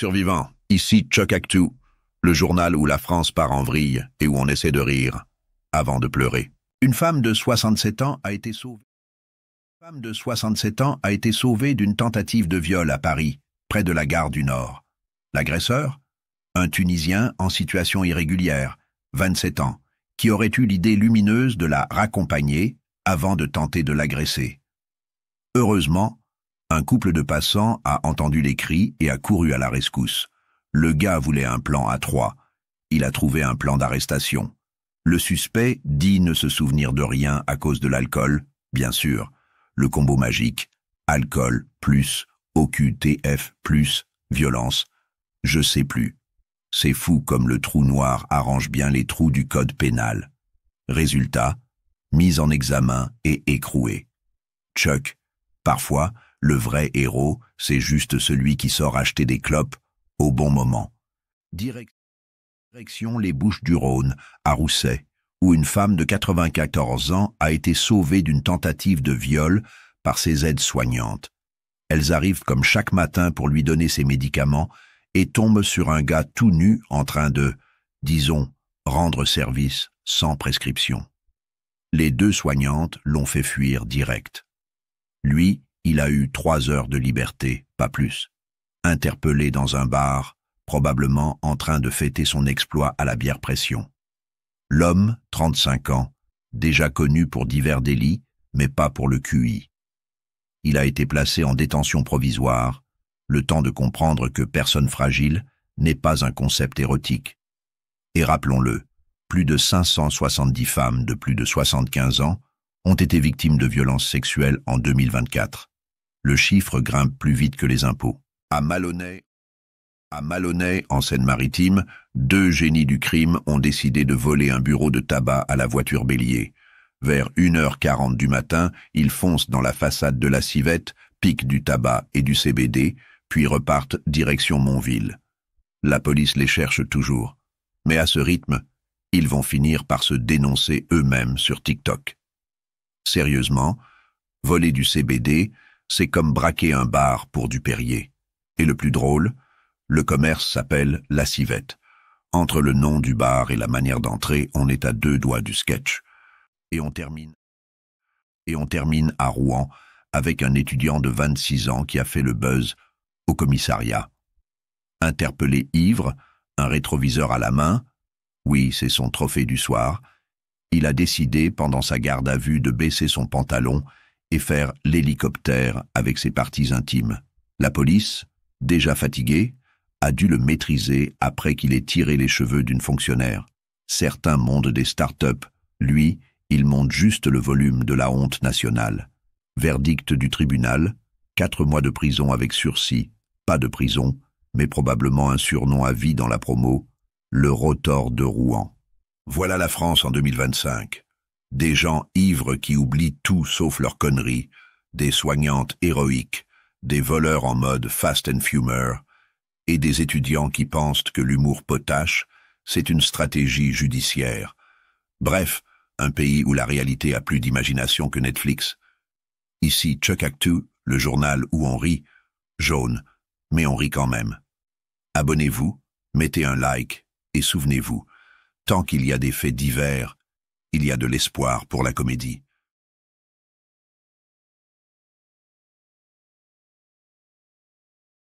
survivants, ici Chuck Actu, le journal où la France part en vrille et où on essaie de rire avant de pleurer. Une femme de 67 ans a été sauvée d'une tentative de viol à Paris, près de la gare du Nord. L'agresseur, un Tunisien en situation irrégulière, 27 ans, qui aurait eu l'idée lumineuse de la raccompagner avant de tenter de l'agresser. Heureusement, un couple de passants a entendu les cris et a couru à la rescousse. Le gars voulait un plan à trois. Il a trouvé un plan d'arrestation. Le suspect dit ne se souvenir de rien à cause de l'alcool, bien sûr. Le combo magique, alcool plus OQTF plus violence, je sais plus. C'est fou comme le trou noir arrange bien les trous du code pénal. Résultat, mise en examen et écroué. Chuck, parfois, le vrai héros, c'est juste celui qui sort acheter des clopes au bon moment. Direction les Bouches-du-Rhône, à Rousset, où une femme de 94 ans a été sauvée d'une tentative de viol par ses aides-soignantes. Elles arrivent comme chaque matin pour lui donner ses médicaments et tombent sur un gars tout nu en train de, disons, rendre service sans prescription. Les deux soignantes l'ont fait fuir direct. Lui, il a eu 3 heures de liberté, pas plus. Interpellé dans un bar, probablement en train de fêter son exploit à la bière pression. L'homme, 35 ans, déjà connu pour divers délits, mais pas pour le QI. Il a été placé en détention provisoire, le temps de comprendre que personne fragile n'est pas un concept érotique. Et rappelons-le, plus de 570 femmes de plus de 75 ans ont été victimes de violences sexuelles en 2024. Le chiffre grimpe plus vite que les impôts. À Maloney, en Seine-Maritime, 2 génies du crime ont décidé de voler un bureau de tabac à la voiture bélier. Vers 1h40 du matin, ils foncent dans la façade de la civette, piquent du tabac et du CBD, puis repartent direction Montville. La police les cherche toujours. Mais à ce rythme, ils vont finir par se dénoncer eux-mêmes sur TikTok. Sérieusement, voler du CBD, c'est comme braquer un bar pour du Perrier. Et le plus drôle, le commerce s'appelle La Civette. Entre le nom du bar et la manière d'entrer, on est à 2 doigts du sketch. Et on termine à Rouen avec un étudiant de 26 ans qui a fait le buzz au commissariat. Interpellé ivre, un rétroviseur à la main, oui, c'est son trophée du soir, il a décidé pendant sa garde à vue de baisser son pantalon et faire l'hélicoptère avec ses parties intimes. La police, déjà fatiguée, a dû le maîtriser après qu'il ait tiré les cheveux d'une fonctionnaire. Certains montent des start-up, lui, il monte juste le volume de la honte nationale. Verdict du tribunal, 4 mois de prison avec sursis, pas de prison, mais probablement un surnom à vie dans la promo, le Rotor de Rouen. Voilà la France en 2025. Des gens ivres qui oublient tout sauf leurs conneries, des soignantes héroïques, des voleurs en mode Fast and Furious, et des étudiants qui pensent que l'humour potache, c'est une stratégie judiciaire. Bref, un pays où la réalité a plus d'imagination que Netflix. Ici Chuck Actu, le journal où on rit, jaune, mais on rit quand même. Abonnez-vous, mettez un like, et souvenez-vous, tant qu'il y a des faits divers, il y a de l'espoir pour la comédie.